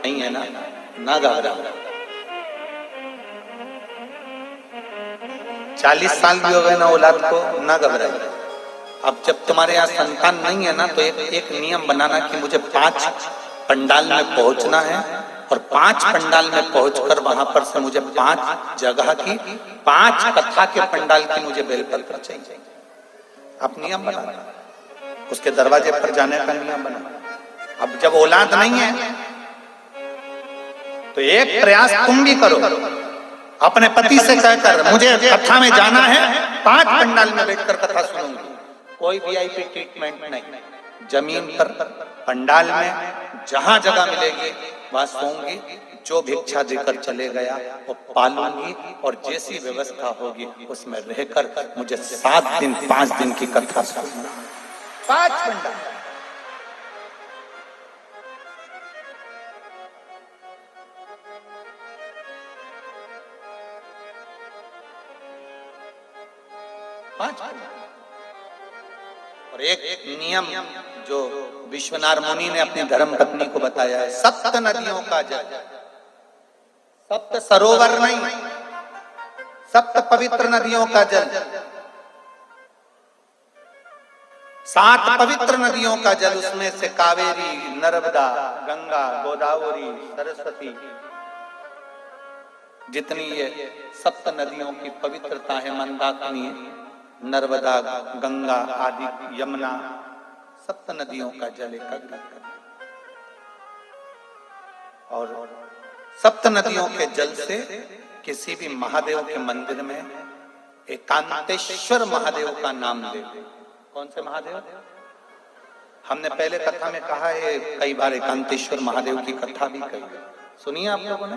नहीं है ना घबरा। 40 साल भी हो गए ना औलाद को, ना घबराइए। अब जब तुम्हारे यहाँ संतान नहीं है ना, तो एक नियम बनाना कि मुझे 5 पंडाल में पहुंचना है, और 5 पंडाल में पहुंचकर वहां पर से मुझे 5 जगह की 5 कथा के पंडाल की मुझे बेलपत्र चाहिए। आप नियम बनाना, उसके दरवाजे पर जाने का नियम बना। अब जब औलाद नहीं है तो एक प्रयास तुम भी करो, अपने पति से कहकर मुझे कथा में जाना है, 5 पंडाल में बैठकर कथा सुनूंगी। कोई वीआईपी ट्रीटमेंट नहीं, जमीन पर पंडाल में जहां जगह मिलेगी वहां सोऊंगी, जो भिक्षा देकर चले गया वो पालूंगी, और जैसी व्यवस्था होगी उसमें रहकर मुझे 7 दिन 5 दिन की कथा सुनना। 5 पंडाल। और एक नियम जो विश्वनाथ मुनि ने अपनी धर्म पत्नी को बताया है, 7 नदियों का जल, 7 सरोवर नहीं, 7 पवित्र नदियों का जल, 7 पवित्र नदियों का जल, उसमें से कावेरी, नर्मदा, गंगा, गोदावरी, सरस्वती, जितनी ये 7 नदियों की पवित्रता है, मंदाकिनी, नर्मदा, गंगा आदि, यमुना, 7 नदियों का जल एकत्रित कर, और 7 नदियों के जल से किसी भी महादेव के मंदिर में एकांतेश्वर महादेव का नाम ले। कौन से महादेव? हमने पहले कथा में कहा है कई बार, एकांतेश्वर महादेव की कथा भी कही, सुनिए आप लोगों ने।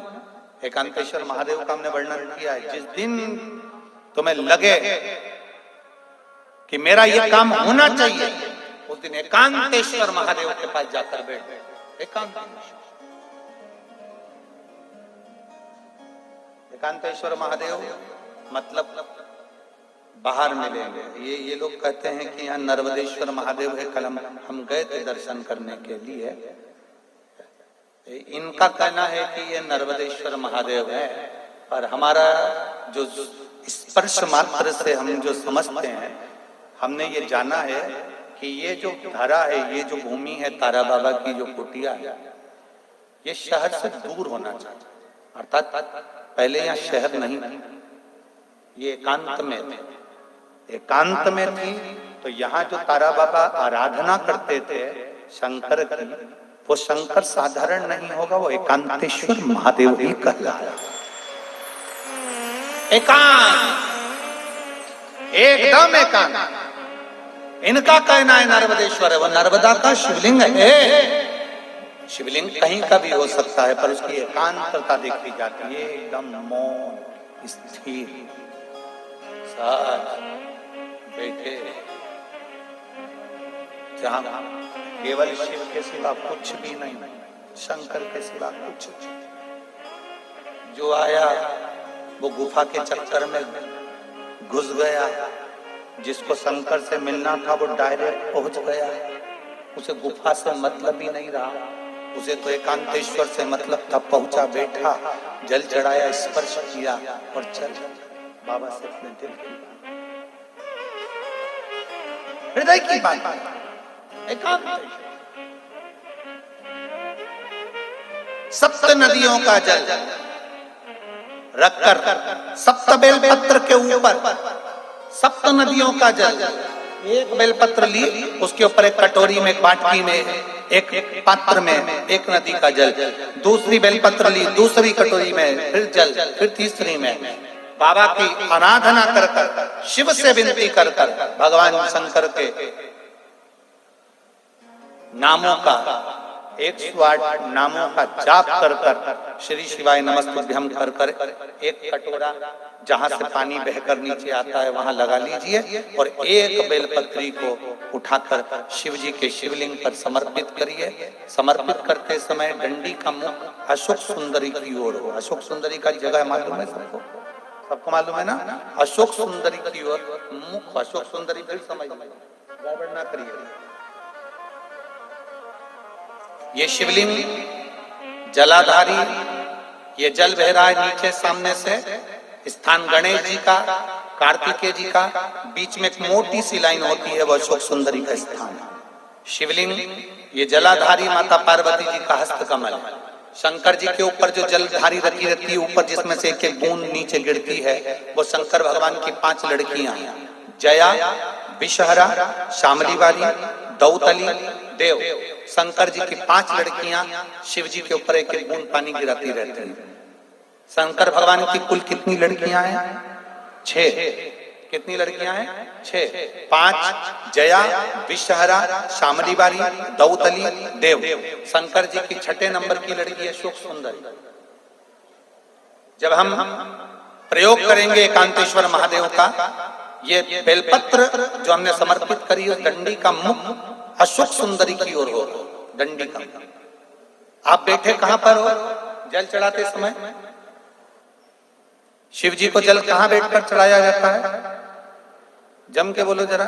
एकांतेश्वर महादेव का हमने वर्णन किया है। जिस दिन तुम्हें लगे कि मेरा ये काम होना चाहिए, उस दिन एकांतेश्वर महादेव के पास जाकर बैठ। एकांतेश्वर महादेव मतलब बाहर मिलेंगे। ये लोग कहते हैं कि यहाँ नर्मदेश्वर महादेव है, कल हम गए थे दर्शन करने के लिए। इनका कहना है कि ये नर्मदेश्वर महादेव है, पर हमारा जो स्पर्श मात्र से हम जो समझते हैं, हमने ये जाना है कि ये जो धरा है, ये जो भूमि है, तारा बाबा की जो कुटिया है, ये शहर से दूर होना चाहिए। अर्थात पहले यहाँ शहर नहीं थी, ये एकांत में थे, एकांत में थी। तो यहाँ जो तारा बाबा आराधना करते थे शंकर की, वो शंकर साधारण नहीं होगा, वो एकांतेश्वर महादेव ही कहलाया। एकांत, एकदम एकांत। इनका कहना है नर्मदेश्वर है, वो नर्मदा का शिवलिंग है। शिवलिंग कहीं का भी हो सकता है, पर उसकी एकांतता देखी जाती है, एकदम मौन, स्थिर, साथ बैठे, जहां केवल शिव के सिवा कुछ भी नहीं, शंकर के सिवा कुछ नहीं। जो आया वो गुफा के चक्कर में घुस गया, जिसको शंकर से मिलना था वो डायरेक्ट पहुंच गया, उसे गुफा से मतलब ही नहीं रहा, उसे तो एकांतेश्वर से मतलब था। पहुंचा, बैठा, जल चढ़ाया, स्पर्श किया और चल बाबा से अपने दिल की हृदय की बात। एकांत 7 नदियों का जल रखकर 7 बेलपत्र के ऊपर 7 नदियों का जल, एक बेलपत्र ली, उसके ऊपर एक कटोरी में, एक बाटकी में, एक पात्र में एक नदी का जल, दूसरी बेलपत्र ली, दूसरी कटोरी में फिर जल, फिर तीसरी में बाबा की आराधना कर कर, शिव से विनती कर कर, भगवान शंकर के नामों का 108 नामों का जाप कर कर, श्री शिवाय नमस्तुभ्यं कर कर, एक कटोरा जहां से पानी बहकर नीचे आता है वहां लगा लीजिए, और एक बेलपत्री को उठाकर शिव जी के शिवलिंग पर समर्पित करिए। समर्पित करते समय डंडी का मुख अशोक सुंदरी की ओर हो। अशोक सुंदरी का जगह मालूम है सबको? सबको मालूम है ना? अशोक सुंदरी की ओर मुख, अशोक सुंदरी फिर समझ गड़बड़ ना करिए। ये शिवलिंग जलाधारी, ये जल बह रहा है नीचे सामने से, स्थान गणेश जी का, कार्तिकेय जी का, बीच में एक मोटी सी लाइन होती है, वो अशोक सुंदरी का स्थान है। शिवलिंग, ये जलाधारी माता पार्वती जी का हस्त कमल है। शंकर जी के ऊपर जो जलधारी रखी रहती है ऊपर, जिसमें से एक एक बूंद नीचे गिरती है, वो शंकर भगवान की 5 लड़कियां हैं, जया, विषहरा, शामली वाली, दौतली, देव। शंकर जी की 5 लड़कियां शिव जी के ऊपर एक एक बूंद पानी गिराती रहती हैं। शंकर भगवान की कुल कितनी लड़कियां हैं? 6। कितनी लड़कियां हैं? 6। 5 जया, विषहरा, शामली बारी, दौतली, देव। शंकर जी की 6 नंबर की लड़की है अशोक सुंदरी। जब हम प्रयोग करेंगे एकांतेश्वर महादेव का, ये बेलपत्र जो हमने समर्पित करी है, डंडी का मुख अशोक सुंदरी की ओर हो, डंडी का। आप बैठे कहां पर हो जल चढ़ाते समय? शिव जी को जल कहां बैठकर चढ़ाया जाता है? जम के बोलो जरा।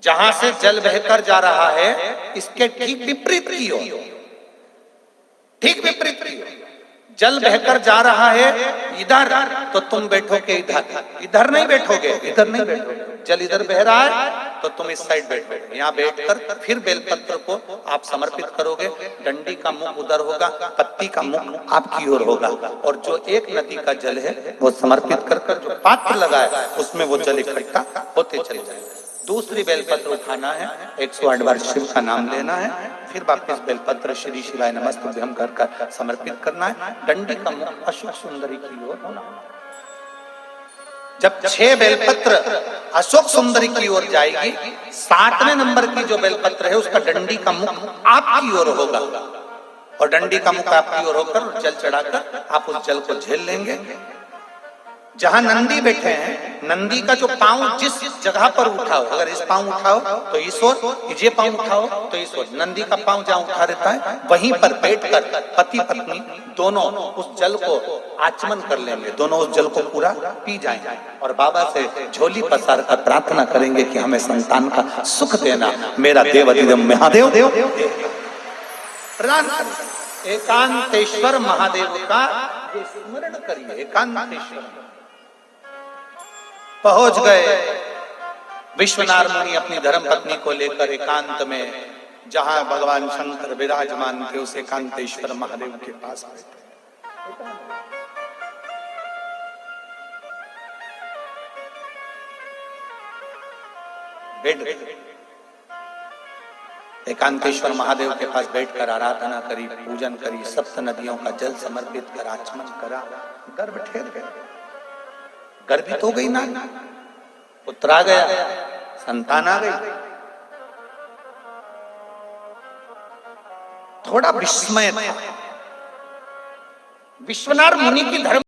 जहां से जल बहकर जा रहा है इसके ठीक विपरीत की ओर, ठीक विपरीत की ओर जल बहकर जा रहा है इधर, तो तुम बैठोगे इधर, इधर नहीं बैठोगे, इधर नहीं बैठोगे। जल इधर बह रहा है तो तुम इस साइड बैठोगे। यहाँ बैठकर फिर बेलपत्र को आप समर्पित करोगे। डंडी का मुख उधर होगा, पत्ती का मुख आपकी ओर होगा, और जो एक नदी का जल है वो समर्पित कर कर जो पात्र लगा है उसमें वो जल इकट्ठा होते चले जाएगा। दूसरी बेलपत्र उठाना है, 108 बार शिव का नाम लेना है, फिर वापस बेलपत्र श्री शिवाय नमस्तुभ्यं कर समर्पित करना है। डंडी का मुख अशोक सुंदरी की ओर होना। जब 6 बेलपत्र अशोक सुंदरी की ओर जाएगी, 7वें नंबर की जो बेलपत्र है उसका डंडी का मुख आपकी ओर होगा, और डंडी का मुख आपकी ओर होकर जल चढ़ाकर आप उस जल को झेल लेंगे। जहां नंदी बैठे हैं, नंदी का जो पांव जिस जगह पर उठाओ, अगर इस पांव उठाओ तो इस ओर, ये पांव उठाओ तो इस ओर, नंदी का पांव जहां उठा रहता है वहीं पर बैठकर पति पत्नी दोनों उस जल को आचमन कर लेंगे, दोनों उस जल को पूरा पी जाएंगे और बाबा से झोली पसार कर प्रार्थना करेंगे कि हमें संतान का सुख देना, मेरा देवाधिदेव महादेव प्रदान करें। एकांतेश्वर महादेव का ये स्मरण करिए। एकांतेश्वर पहुंच गए विश्वनाथ मुनि अपनी धर्मपत्नी को लेकर एकांत में, जहां भगवान शंकर विराजमान थे उस एकांतेश्वर महादेव के पास बैठ गए। एकांतेश्वर महादेव के पास बैठकर आराधना करी, पूजन करी, 7 नदियों का जल समर्पित कर आचमन करा। गर्भ ठहर गए, गर्भित हो गई ना, पुत्र आ गया, संतान आ गई। थोड़ा विस्मय था। विश्वनाथ मुनि की धर्म